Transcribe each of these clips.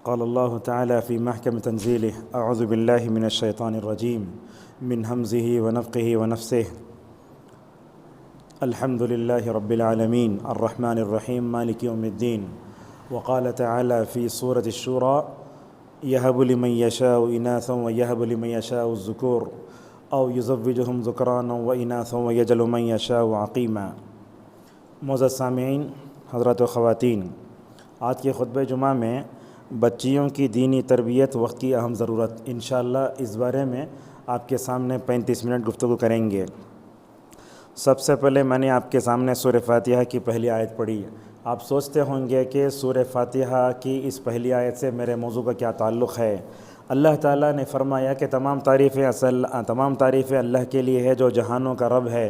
قال الله تعالى في محكم تنزيله أعوذ بالله من الشيطان الرجيم من همزه ونفخه ونفسه الحمد لله رب العالمين الرحمن الرحيم مالك يوم الدين وقال تعالى في سورة الشورى يهب لمن يشاء إناثا ويهب لمن يشاء الذكور أو يزوجهم ذكرانا وإناثا ويجعل من يشاء عقيما۔ معزز سامعین، حضرات و خواتین، آج کے خطبہ جمعہ میں بچیوں کی دینی تربیت وقت کی اہم ضرورت، انشاءاللہ اس بارے میں آپ کے سامنے 35 منٹ گفتگو کریں گے۔ سب سے پہلے میں نے آپ کے سامنے سورہ فاتحہ کی پہلی آیت پڑھی۔ آپ سوچتے ہوں گے کہ سورہ فاتحہ کی اس پہلی آیت سے میرے موضوع کا کیا تعلق ہے۔ اللہ تعالیٰ نے فرمایا کہ تمام تعریفیں اللہ کے لیے ہے جو جہانوں کا رب ہے۔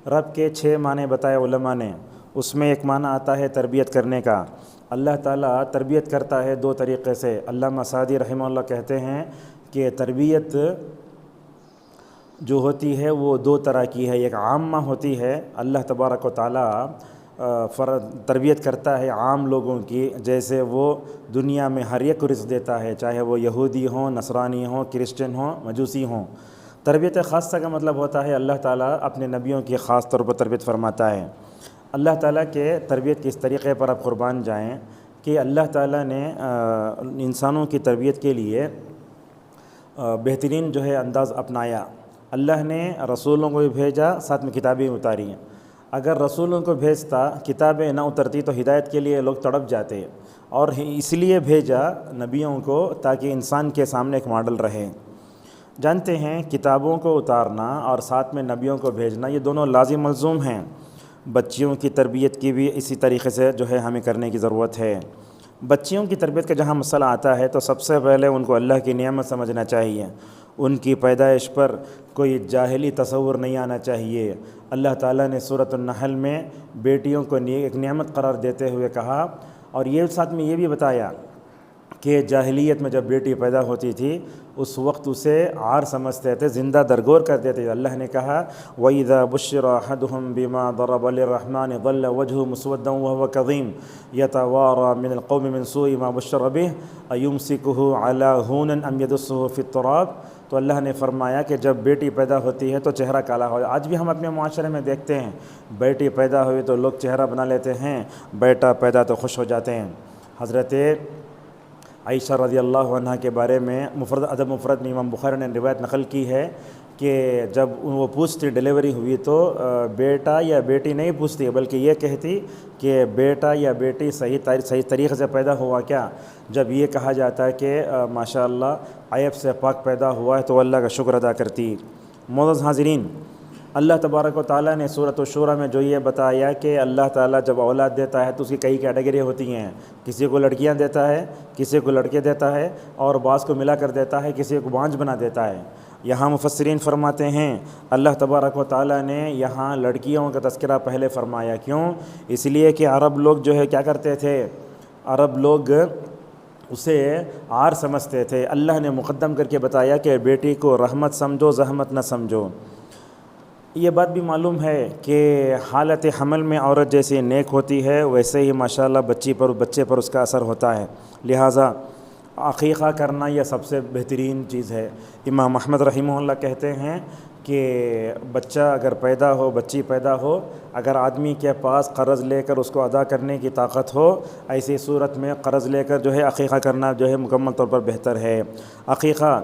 رب کے 6 معنی بتائے علماء نے۔ اس میں ایک معنی آتا ہے تربیت کرنے کا۔ اللہ تعالیٰ تربیت کرتا ہے 2 طریقے سے۔ علامہ سعدی رحمہ اللہ کہتے ہیں کہ تربیت جو ہوتی ہے وہ 2 طرح کی ہے۔ ایک عامہ ہوتی ہے، اللہ تبارک و تعالیٰ تربیت کرتا ہے عام لوگوں کی، جیسے وہ دنیا میں ہر ایک کو رزق دیتا ہے، چاہے وہ یہودی ہوں، نصرانی ہوں، کرسچن ہوں، مجوسی ہوں۔ تربیت خاصہ کا مطلب ہوتا ہے اللہ تعالیٰ اپنے نبیوں کی خاص طور پر تربیت فرماتا ہے۔ اللہ تعالیٰ کے تربیت کے اس طریقے پر آپ قربان جائیں کہ اللہ تعالیٰ نے انسانوں کی تربیت کے لیے بہترین انداز اپنایا۔ اللہ نے رسولوں کو بھی بھیجا، ساتھ میں کتابیں اتاری ہیں۔ اگر رسولوں کو بھیجتا، کتابیں نہ اترتی تو ہدایت کے لیے لوگ تڑپ جاتے، اور اس لیے بھیجا نبیوں کو تاکہ انسان کے سامنے ایک ماڈل رہے۔ جانتے ہیں کتابوں کو اتارنا اور ساتھ میں نبیوں کو بھیجنا یہ دونوں لازم ملزوم ہیں۔ بچیوں کی تربیت کی بھی اسی طریقے سے ہمیں کرنے کی ضرورت ہے۔ بچیوں کی تربیت کا جہاں مسئلہ آتا ہے تو سب سے پہلے ان کو اللہ کی نعمت سمجھنا چاہیے۔ ان کی پیدائش پر کوئی جاہلی تصور نہیں آنا چاہیے۔ اللہ تعالیٰ نے سورۃ النحل میں بیٹیوں کو ایک نعمت قرار دیتے ہوئے کہا، اور یہ ساتھ میں یہ بھی بتایا کہ جاہلیت میں جب بیٹی پیدا ہوتی تھی اس وقت اسے عار سمجھتے تھے، زندہ درگور کرتے تھے۔ اللہ نے کہا وَإِذَا بُشِّرَ أَحَدُهُم بِمَا ضَرَبَ لِلرَّحْمَنِ ظَلَّ وَجْهُهُ مُسْوَدًّا وَهُوَ كَظِيمٌ يَتَوَارَى مِنَ الْقَوْمِ مِنْ سُوءِ مَا بُشِّرَ بِهِ أَيُمْسِكُهُ عَلَى هُونٍ أَمْ يَدُسُّهُ فِي التُّرَابِ۔ تو اللہ نے فرمایا کہ جب بیٹی پیدا ہوتی ہے تو چہرہ کالا ہو۔ آج بھی ہم اپنے معاشرے میں دیکھتے ہیں، بیٹی پیدا ہوئی تو لوگ چہرہ بنا لیتے ہیں، بیٹا پیدا تو خوش ہو جاتے ہیں۔ حضرت عائشہ رضی اللہ عنہ کے بارے میں ادب مفرد میں امام بخاری نے روایت نقل کی ہے کہ جب وہ پوچھتی ڈیلیوری ہوئی تو بیٹا یا بیٹی نہیں پوچھتی، بلکہ یہ کہتی کہ بیٹا یا بیٹی صحیح طریقے سے پیدا ہوا کیا؟ جب یہ کہا جاتا ہے کہ ماشاءاللہ عیب سے پاک پیدا ہوا ہے تو اللہ کا شکر ادا کرتی۔ معزز حاضرین، اللہ تبارک و تعالیٰ نے سورۃ الشورى میں جو یہ بتایا کہ اللہ تعالیٰ جب اولاد دیتا ہے تو اس کی کئی کیٹیگری ہوتی ہیں۔ کسی کو لڑکیاں دیتا ہے، کسی کو لڑکے دیتا ہے، اور بعض کو ملا کر دیتا ہے، کسی کو بانجھ بنا دیتا ہے۔ یہاں مفسرین فرماتے ہیں اللہ تبارک و تعالیٰ نے یہاں لڑکیوں کا تذکرہ پہلے فرمایا۔ کیوں؟ اس لیے کہ عرب لوگ کیا کرتے تھے، عرب لوگ اسے عار سمجھتے تھے۔ اللہ نے مقدم کر کے بتایا کہ بیٹی کو رحمت سمجھو، زحمت نہ سمجھو۔ یہ بات بھی معلوم ہے کہ حالت حمل میں عورت جیسی نیک ہوتی ہے ویسے ہی ماشاءاللہ بچے پر اس کا اثر ہوتا ہے۔ لہٰذا عقیقہ کرنا یہ سب سے بہترین چیز ہے۔ امام احمد رحمہ اللہ کہتے ہیں کہ بچہ اگر پیدا ہو، بچی پیدا ہو، اگر آدمی کے پاس قرض لے کر اس کو ادا کرنے کی طاقت ہو، ایسی صورت میں قرض لے کر عقیقہ کرنا مکمل طور پر بہتر ہے۔ عقیقہ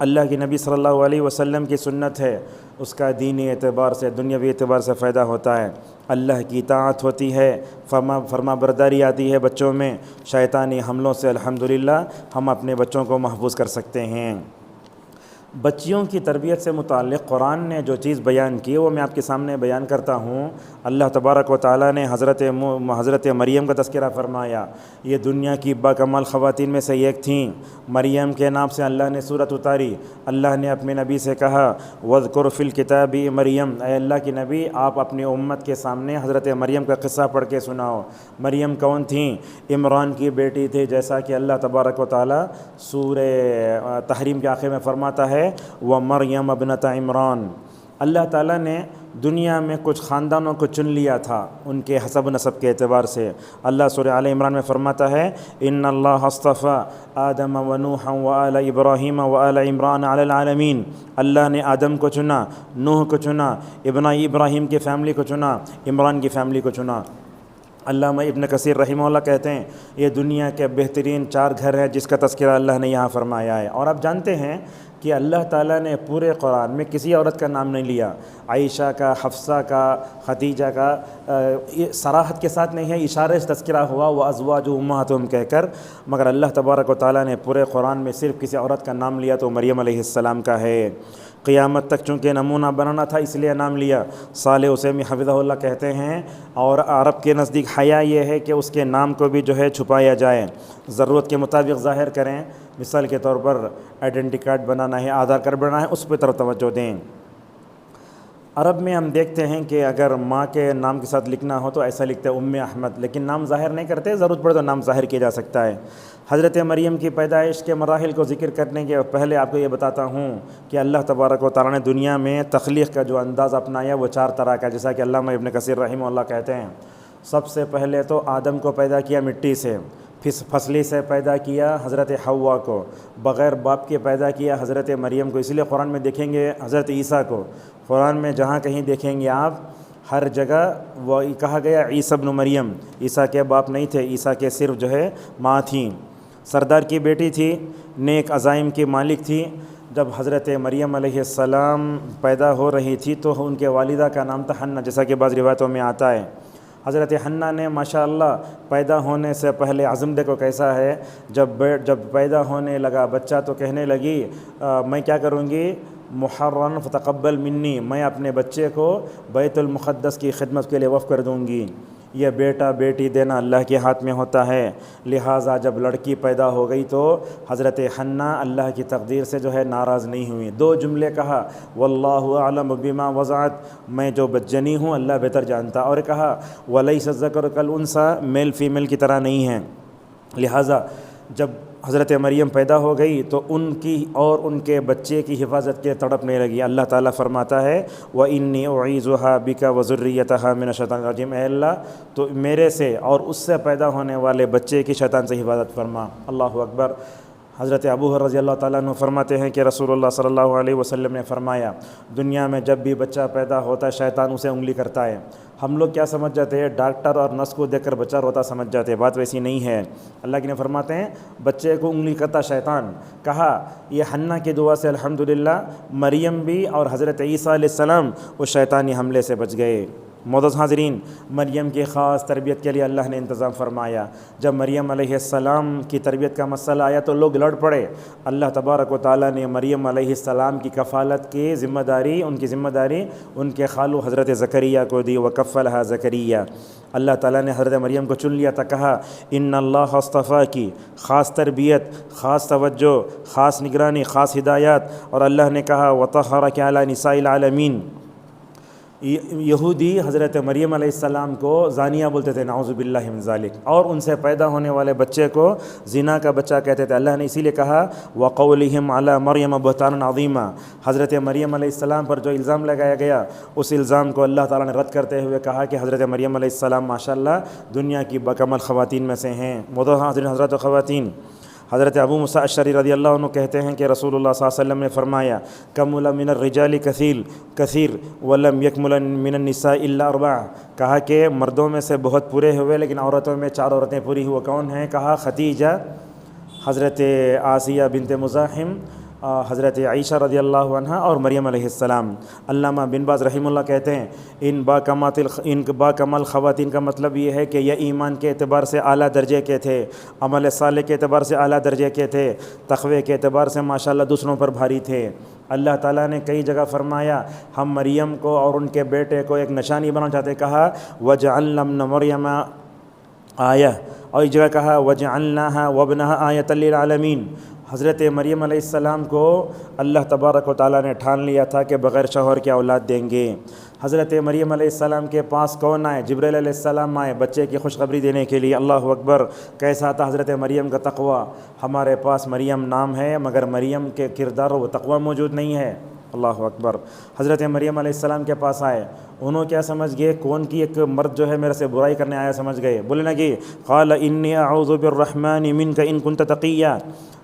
اللہ کی نبی صلی اللہ علیہ وسلم کی سنت ہے، اس کا دینی اعتبار سے، دنیاوی اعتبار سے فائدہ ہوتا ہے۔ اللہ کی اطاعت ہوتی ہے، فرما برداری آتی ہے بچوں میں، شیطانی حملوں سے الحمدللہ ہم اپنے بچوں کو محفوظ کر سکتے ہیں۔ بچیوں کی تربیت سے متعلق قرآن نے جو چیز بیان کی وہ میں آپ کے سامنے بیان کرتا ہوں۔ اللہ تبارک و تعالیٰ نے حضرت مریم کا تذکرہ فرمایا۔ یہ دنیا کی باکمال خواتین میں سے ایک تھیں۔ مریم کے نام سے اللہ نے سورت اتاری۔ اللہ نے اپنے نبی سے کہا وَاذْكُرْ فِي الْكِتَابِ مریم، اے اللہ کی نبی آپ اپنی امت کے سامنے حضرت مریم کا قصہ پڑھ کے سناؤ۔ مریم کون تھیں؟ عمران کی بیٹی تھی، جیسا کہ اللہ تبارک و تعالیٰ سورہ تحریم کے آخر میں فرماتا ہے وَمَرْيَمَ ابْنَتَ عِمْرَان، اللہ تعالیٰ نے دنیا میں کچھ خاندانوں کو چن لیا تھا ان کے حسب نسب کے اعتبار سے۔ اللہ سورہ آل عمران میں فرماتا ہے ان اللہ اصطفیٰ آدم و نوح و آل ابراہیم و آل عمران علی العالمین۔ اللہ نے آدم کو چنا، نوح کو چنا، ابراہیم کی فیملی کو چنا، عمران کی فیملی کو چنا۔ علامہ ابن کثیر رحمہ اللہ کہتے ہیں یہ دنیا کے بہترین 4 گھر ہیں جس کا تذکرہ اللہ نے یہاں فرمایا ہے۔ اور آپ جانتے ہیں کہ اللہ تعالیٰ نے پورے قرآن میں کسی عورت کا نام نہیں لیا، عائشہ کا، حفصہ کا، خدیجہ کا، صراحت کے ساتھ نہیں ہے، اشارے سے تذکرہ ہوا وازواج امہاتہم کہہ کر، مگر اللہ تبارک و تعالیٰ نے پورے قرآن میں صرف کسی عورت کا نام لیا تو مریم علیہ السلام کا ہے۔ قیامت تک چونکہ نمونہ بنانا تھا اس لیے نام لیا۔ صالح عثیمی حفظہ اللہ کہتے ہیں اور عرب کے نزدیک حیا یہ ہے کہ اس کے نام کو بھی جو ہے چھپایا جائے، ضرورت کے مطابق ظاہر کریں۔ مثال کے طور پر آئیڈینٹی کارڈ بنانا ہے، آدھار کارڈ بنانا ہے، اس پہ طرف توجہ دیں۔ عرب میں ہم دیکھتے ہیں کہ اگر ماں کے نام کے ساتھ لکھنا ہو تو ایسا لکھتے ہیں ام احمد، لیکن نام ظاہر نہیں کرتے، ضرورت پڑے تو نام ظاہر کیا جا سکتا ہے۔ حضرت مریم کی پیدائش کے مراحل کو ذکر کرنے کے پہلے آپ کو یہ بتاتا ہوں کہ اللہ تبارک و تعالیٰ نے دنیا میں تخلیق کا جو انداز اپنایا وہ 4 طرح کا، جیسا کہ علامہ ابن کثیر رحمہ اللہ کہتے ہیں۔ سب سے پہلے تو آدم کو پیدا کیا مٹی سے، پھر پھسلی سے پیدا کیا حضرت حوا کو، بغیر باپ کے پیدا کیا حضرت مریم کو۔ اس لیے قرآن میں دیکھیں گے حضرت عیسیٰ کو، قرآن میں جہاں کہیں دیکھیں گے آپ ہر جگہ وہ کہا گیا عیسیٰ ابن مریم، عیسیٰ کے باپ نہیں تھے، عیسیٰ کے صرف جو ہے ماں تھیں، سردار کی بیٹی تھی، نیک عزائم کی مالک تھی۔ جب حضرت مریم علیہ السلام پیدا ہو رہی تھی تو ان کے والدہ کا نام تھا حنہ، جیسا کہ بعض روایتوں میں آتا ہے۔ حضرت حنہ نے ماشاءاللہ پیدا ہونے سے پہلے عزم دیکھو کیسا ہے، جب پیدا ہونے لگا بچہ تو کہنے لگی میں کیا کروں گی، محرن فتقبل منی، میں اپنے بچے کو بیت المقدس کی خدمت کے لیے وقف کر دوں گی۔ یہ بیٹا بیٹی دینا اللہ کے ہاتھ میں ہوتا ہے، لہٰذا جب لڑکی پیدا ہو گئی تو حضرت حنہ اللہ کی تقدیر سے جو ہے ناراض نہیں ہوئی۔ 2 جملے کہا، واللہ اعلم بما وضعت، میں جو بچجنی ہوں اللہ بہتر جانتا، اور کہا ولیس الذکر کالانثی، میل فیمیل کی طرح نہیں ہے۔ لہٰذا جب حضرت مریم پیدا ہو گئی تو ان کی اور ان کے بچے کی حفاظت کے تڑپنے لگی۔ اللہ تعالیٰ فرماتا ہے وَإِنِّي أُعِيذُهَا بِكَ وَذُرِّيَّتَهَا مِنَ الشَّيْطَانِ الرَّجِيمِ، اے اللہ تو میرے سے اور اس سے پیدا ہونے والے بچے کی شیطان سے حفاظت فرما۔ اللہ اکبر۔ حضرت ابو ہریرہ رضی اللہ تعالیٰ عنہ فرماتے ہیں کہ رسول اللہ صلی اللہ علیہ وسلم نے فرمایا دنیا میں جب بھی بچہ پیدا ہوتا ہے شیطان اسے انگلی کرتا ہے۔ ہم لوگ کیا سمجھ جاتے ہیں، ڈاکٹر اور نرس کو دیکھ کر بچہ روتا سمجھ جاتے ہیں، بات ویسی نہیں ہے۔ اللہ کے نے فرماتے ہیں بچے کو انگلی کرتا شیطان۔ کہا یہ حنہ کی دعا سے الحمدللہ مریم بھی اور حضرت عیسیٰ علیہ السلام اس شیطانی حملے سے بچ گئے۔ معزز حاضرین، مریم کی خاص تربیت کے لیے اللہ نے انتظام فرمایا۔ جب مریم علیہ السلام کی تربیت کا مسئلہ آیا تو لوگ لڑ پڑے۔ اللہ تبارک و تعالیٰ نے مریم علیہ السلام کی کفالت کی ذمہ داری ان کے خالو حضرت زکریا کو دی، وکفلھا زکریا۔ اللہ تعالیٰ نے حضرت مریم کو چن لیا تھا، کہا ان اللہ اصطفیٰ کی خاص تربیت، خاص توجہ، خاص نگرانی، خاص ہدایات، اور اللہ نے کہا وطہرک علی نساء العالمین۔ یہودی حضرت مریم علیہ السلام کو زانیہ بولتے تھے، نعوذ باللہ من ذالک، اور ان سے پیدا ہونے والے بچے کو زنا کا بچہ کہتے تھے۔ اللہ نے اسی لیے کہا وقولہم علی مریم بہتانا عظیما، حضرت مریم علیہ السلام پر جو الزام لگایا گیا اس الزام کو اللہ تعالیٰ نے رد کرتے ہوئے کہا کہ حضرت مریم علیہ السلام ماشاءاللہ دنیا کی بکمل خواتین میں سے ہیں۔ معزز حاضرین حضرات و خواتین، حضرت ابو موسیٰ اشعری رضی اللہ عنہ کہتے ہیں کہ رسول اللہ صلی اللہ علیہ وسلم نے فرمایا کمل من الرجال کثیر ولم یکمل من النساء الا 4، کہا کہ مردوں میں سے بہت پورے ہوئے لیکن عورتوں میں 4 عورتیں پوری ہوئے۔ کون ہیں؟ کہا خدیجہ، حضرت آسیہ بنت مزاحم، حضرت عائشہ رضی اللہ عنہ اور مریم علیہ السلام۔ علامہ بن باز رحمہ اللہ کہتے ہیں ان باکمال خواتین کا مطلب یہ ہے کہ یہ ایمان کے اعتبار سے اعلیٰ درجے کے تھے، عمل صالح کے اعتبار سے اعلیٰ درجے کے تھے، تقوی کے اعتبار سے ماشاءاللہ دوسروں پر بھاری تھے۔ اللہ تعالیٰ نے کئی جگہ فرمایا ہم مریم کو اور ان کے بیٹے کو ایک نشانی بنانا چاہتے، کہا وجعلنا ابن مریم آیہ، اور ایک جگہ کہا وجعلناها وابنها آیۃ للعالمین۔ حضرت مریم علیہ السلام کو اللہ تبارک و تعالیٰ نے ٹھان لیا تھا کہ بغیر شوہر کے اولاد دیں گے۔ حضرت مریم علیہ السلام کے پاس کون آئے؟ جبرائیل علیہ السلام آئے بچے کی خوشخبری دینے کے لیے۔ اللہ اکبر، کیسا تھا حضرت مریم کا تقوی۔ ہمارے پاس مریم نام ہے مگر مریم کے کردار و تقوی موجود نہیں ہے۔ اللہ اکبر۔ حضرت مریم علیہ السلام کے پاس آئے، انہوں کیا سمجھ گئے، کون کی ایک مرد جو ہے میرے سے برائی کرنے آیا سمجھ گئے، بولے نا کہ قال انی اعوذ بالرحمن منک ان کنت تقیا،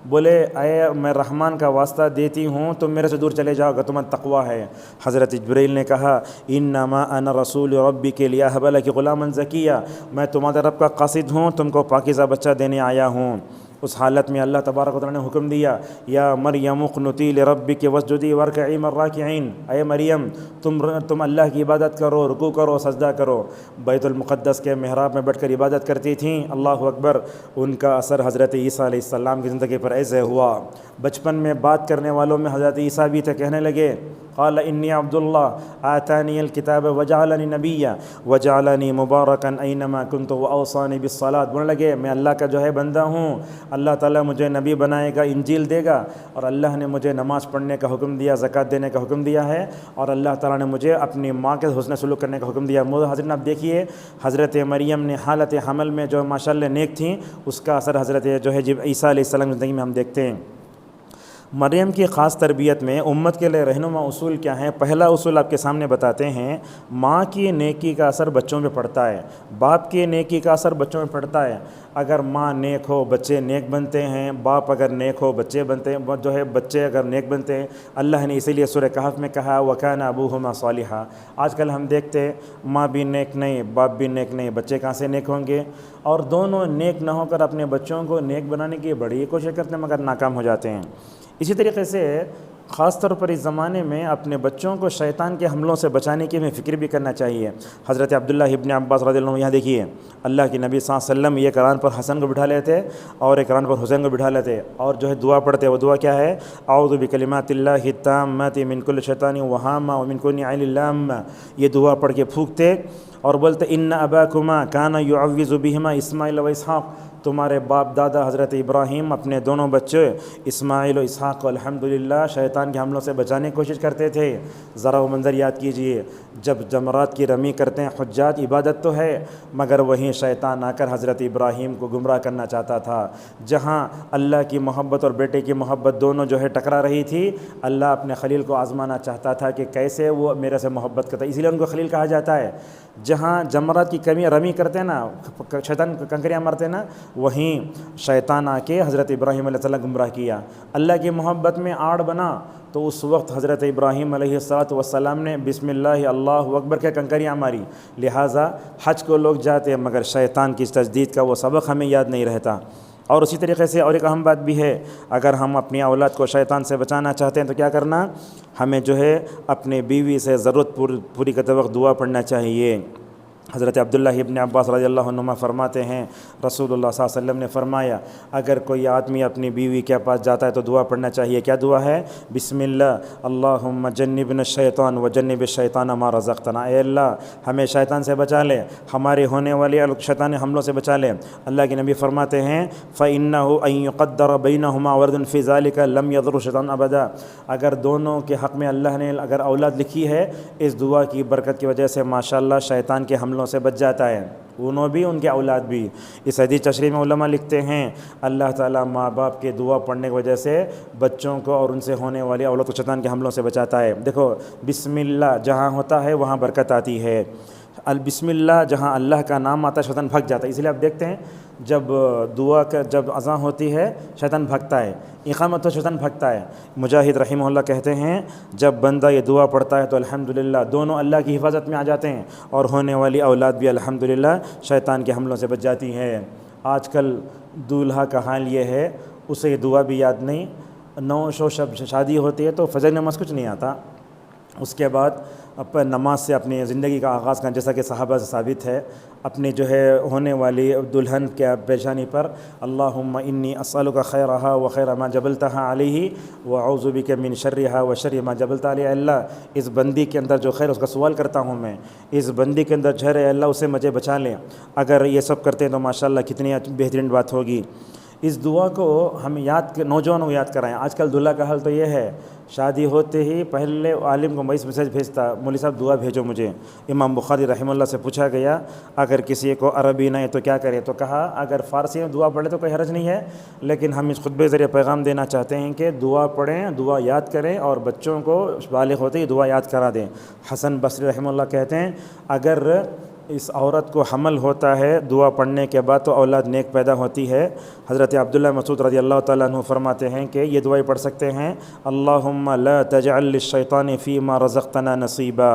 بولے اے میں رحمان کا واسطہ دیتی ہوں تم میرے سے دور چلے جاؤ گا، تمہیں تقویٰ ہے۔ حضرت جبرائیل نے کہا انما انا رسول ربک لیہب لک غلاما زکیا، میں تمہارے رب کا قاصد ہوں، تم کو پاکیزہ بچہ دینے آیا ہوں۔ اس حالت میں اللہ تبارک و تعالیٰ نے حکم دیا یا مریم اقنتی لربک واسجدی وارکعی مع الراکعین، اے مریم تم اللہ کی عبادت کرو، رکوع کرو، سجدہ کرو۔ بیت المقدس کے محراب میں بیٹھ کر عبادت کرتی تھیں، اللہ اکبر۔ ان کا اثر حضرت عیسیٰ علیہ السلام کی زندگی پر ایسے ہوا، بچپن میں بات کرنے والوں میں حضرت عیسیٰ بھی تھے، کہنے لگے قال انی عبد اللہ آتانی الکتاب وجعلنی نبیا وجعلنی مبارکا اینما کنت واوصانی بالصلاۃ، بولنے لگے میں اللہ کا جو ہے بندہ ہوں، اللہ تعالیٰ مجھے نبی بنائے گا، انجیل دے گا، اور اللہ نے مجھے نماز پڑھنے کا حکم دیا، زکوٰۃ دینے کا حکم دیا ہے، اور اللہ تعالیٰ نے مجھے اپنی ماں کے حسن سلوک کرنے کا حکم دیا۔ حضرت آپ دیکھیے حضرت مریم نے حالت حمل میں جو ماشاءاللہ نیک تھیں، اس کا اثر حضرت جو ہے عیسیٰ علیہ السلام کی زندگی میں ہم دیکھتے ہیں۔ مریم کی خاص تربیت میں امت کے لیے رہنما اصول کیا ہیں؟ پہلا اصول آپ کے سامنے بتاتے ہیں، ماں کی نیکی کا اثر بچوں پہ پڑتا ہے، باپ کی نیکی کا اثر بچوں پہ پڑتا ہے۔ اگر ماں نیک ہو بچے نیک بنتے ہیں، باپ اگر نیک ہو بچے بنتے ہیں، جو ہے بچے اگر نیک بنتے ہیں۔ اللہ نے اسی لیے سورہ کہف میں کہا وَكَانَ أَبُوهُمَا صَالِحًا۔ آج کل ہم دیکھتے ہیں ماں بھی نیک نہیں، باپ بھی نیک نہیں، بچے کہاں سے نیک ہوں گے؟ اور دونوں نیک نہ ہو کر اپنے بچوں کو نیک بنانے کی بڑی کوشش کرتے ہیں مگر ناکام ہو جاتے ہیں۔ اسی طریقے سے خاص طور پر اس زمانے میں اپنے بچوں کو شیطان کے حملوں سے بچانے کی ہمیں فکر بھی کرنا چاہیے۔ حضرت عبداللہ ابن عباس رضی اللہ عنہ، یہاں دیکھیے اللہ کے نبی صلی اللہ علیہ وسلم یہ قرآن پر حسن کو بٹھا لیتے اور ایک قرآن پر حسین کو بٹھا لیتے، اور جو ہے دعا پڑھتے، وہ دعا کیا ہے؟ اعوذ بکلمات اللہ التامات من کل شیطان وہامہ ومن کل عین لامہ، یہ دعا پڑھ کے پھونکتے اور بولتے ان اباکما کان یعوذ بہما اسماعیل و اسحاق، تمہارے باپ دادا حضرت ابراہیم اپنے دونوں بچے اسماعیل و اسحاق کو الحمدللہ شیطان کے حملوں سے بچانے کی کوشش کرتے تھے۔ ذرا وہ منظر یاد کیجئے، جب جمرات کی رمی کرتے ہیں حجاج، عبادت تو ہے مگر وہیں شیطان آ کر حضرت ابراہیم کو گمراہ کرنا چاہتا تھا۔ جہاں اللہ کی محبت اور بیٹے کی محبت دونوں جو ہے ٹکرا رہی تھی، اللہ اپنے خلیل کو آزمانا چاہتا تھا کہ کیسے وہ میرے سے محبت کرتا ہے، اسی لیے ان کو خلیل کہا جاتا ہے۔ جہاں جمرات کی رمی کرتے ہیں نا، شیطان کنکریاں مارتے نا، وہیں شیطان آ کے حضرت ابراہیم علیہ السلام گمراہ کیا، اللہ کی محبت میں آڑ بنا، تو اس وقت حضرت ابراہیم علیہ السلام نے بسم اللہ اللہ اکبر کے کنکریاں ماری۔ لہٰذا حج کو لوگ جاتے ہیں مگر شیطان کی تجدید کا وہ سبق ہمیں یاد نہیں رہتا۔ اور اسی طریقے سے اور ایک اہم بات بھی ہے، اگر ہم اپنی اولاد کو شیطان سے بچانا چاہتے ہیں تو کیا کرنا؟ ہمیں جو ہے اپنے بیوی سے ضرورت پوری کرتے وقت دعا پڑھنا چاہیے۔ حضرت عبداللہ ابن عباس رضی اللہ عنہما فرماتے ہیں رسول اللہ صلی اللہ علیہ وسلم نے فرمایا اگر کوئی آدمی اپنی بیوی کے پاس جاتا ہے تو دعا پڑھنا چاہیے۔ کیا دعا ہے؟ بسم اللہ اللہم جنبنا الشیطان وجنب الشیطان ما رزقتنا، اے اللہ ہمیں شیطان سے بچا لے، ہمارے ہونے والے شیطانی حملوں سے بچا لے۔ اللہ کے نبی فرماتے ہیں فَإِنَّهُ أَن يُقَدَّرَ بَيْنَهُمَا وَلَدٌ فِي ذَلِكَ لَمْ يَضُرُّ الشَّيْطَانَ أَبَدًا، اگر دونوں کے حق میں اللہ نے اگر اولاد لکھی ہے، اس دعا کی برکت کی وجہ سے ماشاءاللہ شیطان کے حملوں سے بچ جاتا ہے، انہوں بھی ان کے اولاد بھی۔ اس حدیث تشریح میں علماء لکھتے ہیں اللہ تعالیٰ ماں باپ کے دعا پڑھنے کی وجہ سے بچوں کو اور ان سے ہونے والی اولاد کو شیطان کے حملوں سے بچاتا ہے۔ دیکھو بسم اللہ جہاں ہوتا ہے وہاں برکت آتی ہے، بسم اللہ جہاں اللہ کا نام آتا ہے شیطان بھگ جاتا ہے۔ اس لیے آپ دیکھتے ہیں جب دعا کا جب اذان ہوتی ہے شیطان بھگتا ہے، اقامت تو شیطان بھگتا ہے۔ مجاہد رحمہ اللہ کہتے ہیں جب بندہ یہ دعا پڑھتا ہے تو الحمدللہ دونوں اللہ کی حفاظت میں آ جاتے ہیں اور ہونے والی اولاد بھی الحمدللہ شیطان کے حملوں سے بچ جاتی ہے۔ آج کل دولہا کا حال یہ ہے اسے یہ دعا بھی یاد نہیں، شب شادی ہوتی ہے تو فجر نماز کچھ نہیں آتا، اس کے بعد نماز سے اپنی زندگی کا آغاز کرنا، جیسا کہ صحابہ سے ثابت ہے، اپنی جو ہے ہونے والی دلہن کے پیشانی پر اللہم انی اسألک خیرہا و خیر ما جبلتہا علیہ و اعوذ بک من شرہا و شر ما جبلتہا علیہ، اللہ اس بندی کے اندر جو خیر اس کا سوال کرتا ہوں میں، اس بندی کے اندر شر ہے اللہ اسے مجھے بچا لیں۔ اگر یہ سب کرتے ہیں تو ماشاءاللہ کتنی بہترین بات ہوگی۔ اس دعا کو ہم نوجوانوں کو یاد کرائیں۔ آج کل دلہا کا حال تو یہ ہے شادی ہوتے ہی پہلے عالم کو میسج بھیجتا، مولوی صاحب دعا بھیجو مجھے۔ امام بخاری رحمہ اللہ سے پوچھا گیا اگر کسی کو عربی نہیں تو کیا کرے، تو کہا اگر فارسی میں دعا پڑھے تو کوئی حرج نہیں ہے، لیکن ہم اس خطبے ذریعے پیغام دینا چاہتے ہیں کہ دعا پڑھیں، دعا یاد کریں اور بچوں کو بالغ ہوتے ہی دعا یاد کرا دیں۔ حسن بصری رحمہ اللہ کہتے ہیں اگر اس عورت کو حمل ہوتا ہے دعا پڑھنے کے بعد تو اولاد نیک پیدا ہوتی ہے۔ حضرت عبداللہ مسعود رضی اللہ تعالیٰ عنہ فرماتے ہیں کہ یہ دعائیں پڑھ سکتے ہیں، اللہم لا تجعل للشیطان فیما رزقتنا نصیبا۔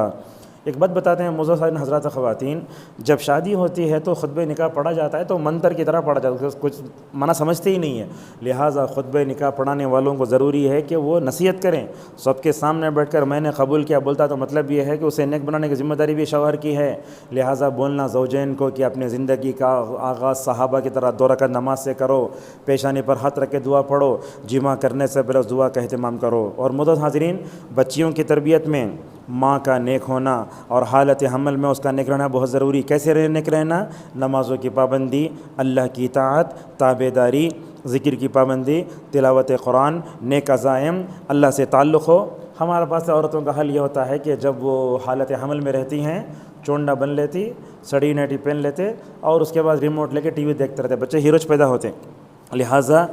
ایک بات بتاتے ہیں معزز حضرات خواتین، جب شادی ہوتی ہے تو خطبہ نکاح پڑھا جاتا ہے تو منتر کی طرح پڑھا جاتا ہے، کچھ منع سمجھتے ہی نہیں ہے، لہٰذا خطبہ نکاح پڑھانے والوں کو ضروری ہے کہ وہ نصیحت کریں، سب کے سامنے بیٹھ کر میں نے قبول کیا بولتا تو مطلب یہ ہے کہ اسے نیک بنانے کی ذمہ داری بھی شوہر کی ہے، لہٰذا بولنا زوجین کو کہ اپنے زندگی کا آغاز صحابہ کی طرح 2 رکعت نماز سے کرو، پیشانی پر ہاتھ رکھ کے دعا پڑھو، جمع کرنے سے پہلے اس دعا کا اہتمام کرو۔ اور معزز حاضرین، بچیوں کی تربیت میں ماں کا نیک ہونا اور حالت حمل میں اس کا نیک رہنا بہت ضروری۔ کیسے نیک رہنا؟ نمازوں کی پابندی، اللہ کی اطاعت، تابعداری، ذکر کی پابندی، تلاوت قرآن، نیک عزائم، اللہ سے تعلق ہو۔ ہمارے پاس عورتوں کا حل یہ ہوتا ہے کہ جب وہ حالت حمل میں رہتی ہیں چونڈا بن لیتی، سڑی نیٹی پہن لیتے اور اس کے بعد ریموٹ لے کے ٹی وی دیکھتے رہتے، بچے ہیروز پیدا ہوتے۔ لہٰذا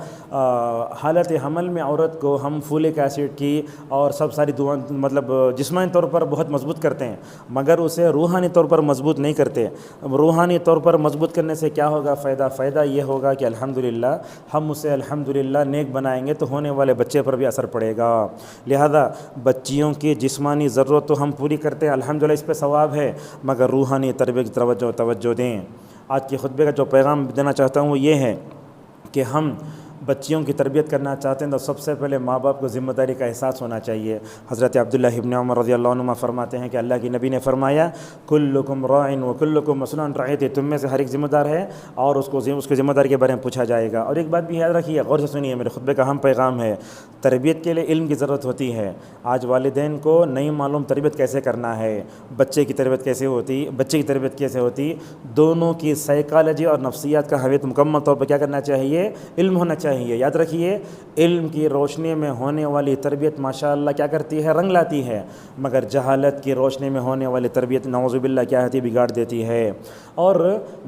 حالت حمل میں عورت کو ہم فولک ایسڈ کی اور سب ساری دعائیں مطلب جسمانی طور پر بہت مضبوط کرتے ہیں، مگر اسے روحانی طور پر مضبوط نہیں کرتے۔ روحانی طور پر مضبوط کرنے سے کیا ہوگا فائدہ یہ ہوگا کہ الحمدللہ ہم اسے الحمدللہ نیک بنائیں گے تو ہونے والے بچے پر بھی اثر پڑے گا۔ لہذا بچیوں کی جسمانی ضرورت تو ہم پوری کرتے ہیں، الحمدللہ اس پہ ثواب ہے، مگر روحانی تربیت کی توجہ دیں۔ آج کے خطبے کا جو پیغام دینا چاہتا ہوں وہ یہ ہے کہ ہم بچیوں کی تربیت کرنا چاہتے ہیں تو سب سے پہلے ماں باپ کو ذمہ داری کا احساس ہونا چاہیے۔ حضرت عبداللہ ابن عمر رضی اللہ عنہما فرماتے ہیں کہ اللہ کی نبی نے فرمایا کلکم راع و کلکم مسئول عن رعیتہ، تم میں سے ہر ایک ذمہ دار ہے اور اس کی ذمہ داری کے بارے میں پوچھا جائے گا۔ اور ایک بات بھی یاد رکھیے، غور سے سنیے، میرے خطبے کا اہم پیغام ہے، تربیت کے لیے علم کی ضرورت ہوتی ہے۔ آج والدین کو نہیں معلوم تربیت کیسے کرنا ہے، بچے کی تربیت کیسے ہوتی، دونوں کی سائیکالوجی اور نفسیات کا ہمیں مکمل طور پر کیا کرنا چاہیے، علم ہونا چاہیے۔ یاد رکھیے، علم کی روشنی میں ہونے والی تربیت ماشاءاللہ کیا کرتی ہے، رنگ لاتی ہے، مگر جہالت کی روشنی میں ہونے والی تربیت نعوذ باللہ کیا ہوتی ہے، بگاڑ دیتی ہے۔ اور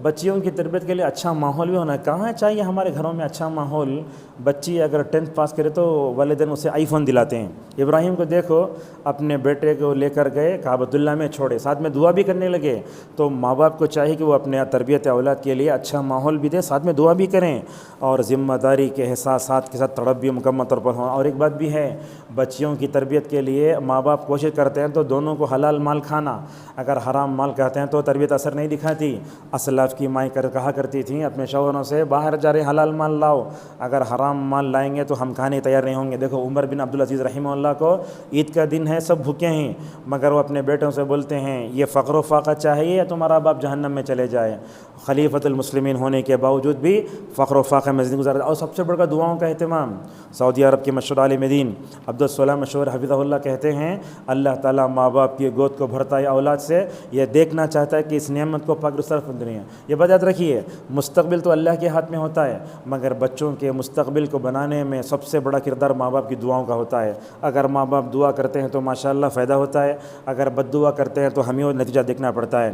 بچیوں کی تربیت کے لیے اچھا ماحول بھی ہونا کہاں چاہیے ہمارے گھروں میں اچھا ماحول۔ بچی اگر 10th پاس کرے تو والدین اسے آئی فون دلاتے ہیں۔ ابراہیم کو دیکھو، اپنے بیٹے کو لے کر گئے کعبۃ اللہ میں چھوڑے، ساتھ میں دعا بھی کرنے لگے، تو ماں باپ کو چاہیے کہ وہ اپنے تربیت اولاد کے لیے اچھا ماحول بھی دیں، ساتھ میں دعا بھی کریں اور ذمہ داری کے احساسات کے ساتھ تڑپ بھی مکمل طور پر ہوں۔ اور ایک بات بھی ہے، بچیوں کی تربیت کے لیے ماں باپ کوشش کرتے ہیں تو دونوں کو حلال مال کھانا، اگر حرام مال کہتے ہیں تو تربیت اثر نہیں دکھاتی۔ اسلاف کی مائیں کہا کرتی تھیں اپنے شوہروں سے باہر جا رہے حلال مال لاؤ، اگر حرام مال لائیں گے تو ہم کھانے تیار نہیں ہوں گے۔ دیکھو عمر بن عبدالعزیز رحمہ اللہ کو عید کا دن ہے، سب بھوکے ہیں، مگر وہ اپنے بیٹوں سے بولتے ہیں یہ فقر و فاقہ چاہیے یا تمہارا باپ جہنم میں چلے جائے۔ خلیفۃ المسلمین ہونے کے باوجود بھی فقر و فاقہ میں زندگی گزارا۔ اور سب سے بڑھ کر دعاؤں کا اہتمام، سعودی عرب کے مشہور عالم دین عبدالسلام مشہور حفظہ اللہ کہتے ہیں اللہ تعالیٰ ماں باپ کی گود کو بھرتا ہے اولاد سے، یہ دیکھنا چاہتا ہے کہ اس نعمت کو پاک صرف نہیں ہے۔ یہ بات یاد رکھیے، مستقبل تو اللہ کے ہاتھ میں ہوتا ہے، مگر بچوں کے مستقبل کو بنانے میں سب سے بڑا کردار ماں باپ کی دعاؤں کا ہوتا ہے۔ اگر ماں باپ دعا کرتے ہیں تو ماشاءاللہ فائدہ ہوتا ہے، اگر بد دعا کرتے ہیں تو ہمیں وہ نتیجہ دیکھنا پڑتا ہے۔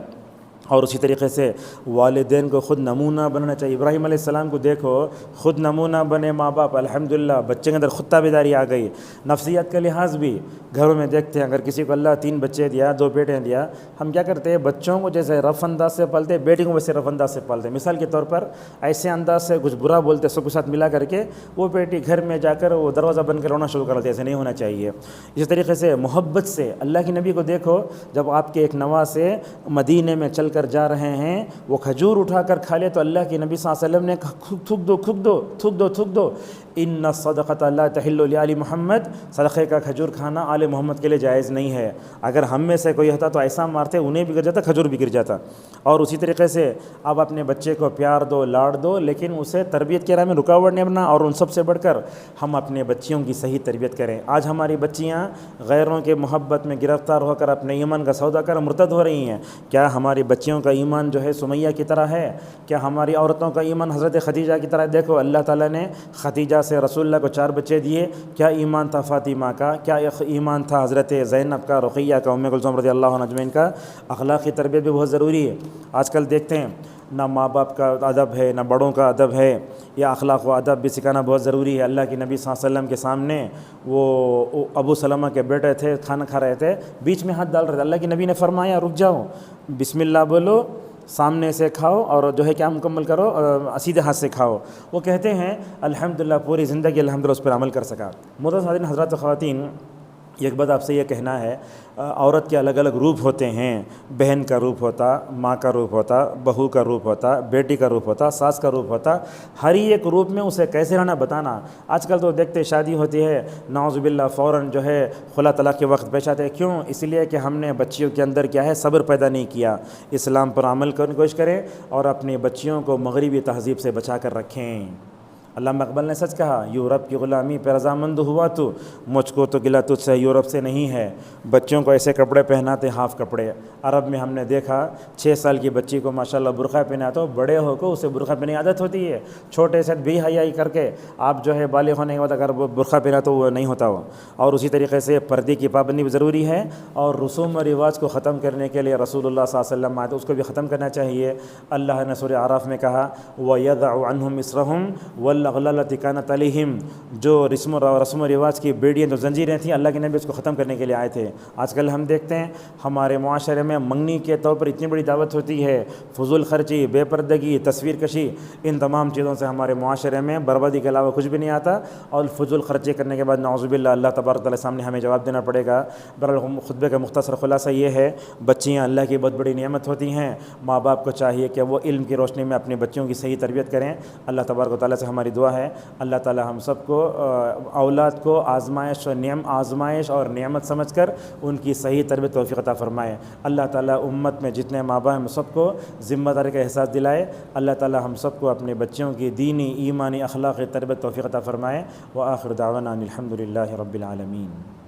اور اسی طریقے سے والدین کو خود نمونہ بننا چاہیے۔ ابراہیم علیہ السلام کو دیکھو، خود نمونہ بنے ماں باپ، الحمدللہ بچے کے اندر خود تابعداری آ گئی۔ نفسیات کا لحاظ بھی گھروں میں دیکھتے ہیں، اگر کسی کو اللہ 3 بچے دیا، 2 بیٹے دیا، ہم کیا کرتے ہیں بچوں کو جیسے رف انداز سے پالتے، بیٹی کو ویسے رف انداز سے پالتے۔ مثال کے طور پر ایسے انداز سے کچھ برا بولتے سب کے ساتھ ملا کر کے وہ بیٹی گھر میں جا کر وہ دروازہ بند کر رونا شروع کر دیتے، ایسے نہیں ہونا چاہیے۔ اسی طریقے سے محبت سے، اللہ کے نبی کو دیکھو، جب آپ کے ایک نواسے مدینے میں چل کر جا رہے ہیں، وہ کھجور اٹھا کر کھا لے تو اللہ کے نبی صلی اللہ علیہ وسلم نے تھوک دو ان الصدقۃ لا تحل لآل محمد، صدقے کا کھجور کھانا آل محمد کے لیے جائز نہیں ہے۔ اگر ہم میں سے کوئی ہوتا تو ایسا مارتے انہیں بھی گر جاتا، کھجور بھی گر جاتا۔ اور اسی طریقے سے اب اپنے بچے کو پیار دو، لاڑ دو، لیکن اسے تربیت کے راہ میں رکاوٹ نہیں بننا۔ اور ان سب سے بڑھ کر ہم اپنے بچیوں کی صحیح تربیت کریں۔ آج ہماری بچیاں غیروں کے محبت میں گرفتار ہو کر اپنے ایمان کا سودا کر مرتد ہو رہی ہیں۔ کیا ہماری بچیوں بچیوں کا ایمان جو ہے سمیہ کی طرح ہے؟ کیا ہماری عورتوں کا ایمان حضرت خدیجہ کی طرح؟ دیکھو اللہ تعالیٰ نے خدیجہ سے رسول اللہ کو 4 بچے دیے، کیا ایمان تھا فاطمہ کا، کیا ایمان تھا حضرت زینب کا، رقیہ کا، ام کلثوم رضی اللہ عنہ اجمعین کا۔ اخلاقی تربیت بھی بہت ضروری ہے۔ آج کل دیکھتے ہیں نہ ماں باپ کا ادب ہے، نہ بڑوں کا ادب ہے، یا اخلاق و ادب بھی سکھانا بہت ضروری ہے۔ اللہ کے نبی صلی اللہ علیہ وسلم کے سامنے وہ ابو سلمہ کے بیٹے تھے، کھانا کھا رہے تھے، بیچ میں ہاتھ ڈال رہے تھے، اللہ کے نبی نے فرمایا رک جاؤ، بسم اللہ بولو، سامنے سے کھاؤ، اور جو ہے کیا مکمل کرو، سیدھے ہاتھ سے کھاؤ۔ وہ کہتے ہیں الحمدللہ پوری زندگی الحمدللہ اس پر عمل کر سکا۔ معزز حاضرین حضرات و خواتین، ایک بات آپ سے یہ کہنا ہے، عورت کے الگ الگ روپ ہوتے ہیں، بہن کا روپ ہوتا، ماں کا روپ ہوتا، بہو کا روپ ہوتا، بیٹی کا روپ ہوتا، ساس کا روپ ہوتا، ہر ایک روپ میں اسے کیسے رہنا بتانا۔ آج کل تو دیکھتے شادی ہوتی ہے، نعوذ باللہ فوراً جو ہے خلا طلاق کے وقت پیش آتے ہیں۔ کیوں؟ اس لیے کہ ہم نے بچیوں کے اندر کیا ہے، صبر پیدا نہیں کیا۔ اسلام پر عمل کرنے کی کوشش کریں اور اپنی بچیوں کو مغربی تہذیب سے بچا کر رکھیں۔ علامہ اقبال نے سچ کہا، یورپ کی غلامی پہ رضامند ہوا تو، مجھ کو تو گلہ تجھ سے یورپ سے نہیں ہے۔ بچوں کو ایسے کپڑے پہناتے ہاف کپڑے۔ عرب میں ہم نے دیکھا 6 سال کی بچی کو ماشاءاللہ برقع پہنا تو بڑے ہو کو اسے برقع پہننے کی عادت ہوتی ہے، چھوٹے سے بے حیائی کر کے آپ جو ہے بالغ ہونے کے بعد اگر وہ برقع پہنا تو وہ نہیں ہوتا وہ۔ اور اسی طریقے سے پردے کی پابندی بھی ضروری ہے، اور رسوم و رواج کو ختم کرنے کے لیے رسول اللہ صلی اللہ علیہ وسلم آئے، اس کو بھی ختم کرنا چاہیے۔ اللہ نے سورہ اعراف میں کہا وَيَضَعُ عَنْهُمْ إِصْرَهُمْ وَالْأَغْلَالَ كَانَتْ عَلَيْهِمْ، جو رسم و رواج کی بیڑیاں جو زنجیریں تھیں اللہ کے نبی اس کو ختم کرنے کے لیے آئے تھے۔ آج کل ہم دیکھتے ہیں ہمارے معاشرے میں منگنی کے طور پر اتنی بڑی دعوت ہوتی ہے، فضول خرچی، بے پردگی، تصویر کشی، ان تمام چیزوں سے ہمارے معاشرے میں بربادی کے علاوہ کچھ بھی نہیں آتا، اور فضول خرچی کرنے کے بعد نعوذ باللہ اللہ تبارک تعالیٰ سامنے ہمیں جواب دینا پڑے گا۔ بہرحال خطبے کا مختصر خلاصہ یہ ہے، بچیاں اللہ کی بہت بڑی نعمت ہوتی ہیں، ماں باپ کو چاہیے کہ وہ علم کی روشنی میں اپنے بچوں کی صحیح تربیت کریں۔ اللہ تبارک تعالیٰ سے ہماری دعا ہے اللہ تعالیٰ ہم سب کو اولاد کو آزمائش اور نعمت سمجھ کر ان کی صحیح تربیت توفیق عطا فرمائے۔ اللہ تعالیٰ امت میں جتنے ماں باپ ہیں سب کو ذمہ داری کا احساس دلائے۔ اللہ تعالیٰ ہم سب کو اپنے بچوں کی دینی ایمانی اخلاقی تربیت توفیق عطا فرمائے۔ وآخر دعوانا الحمد للہ رب العالمین۔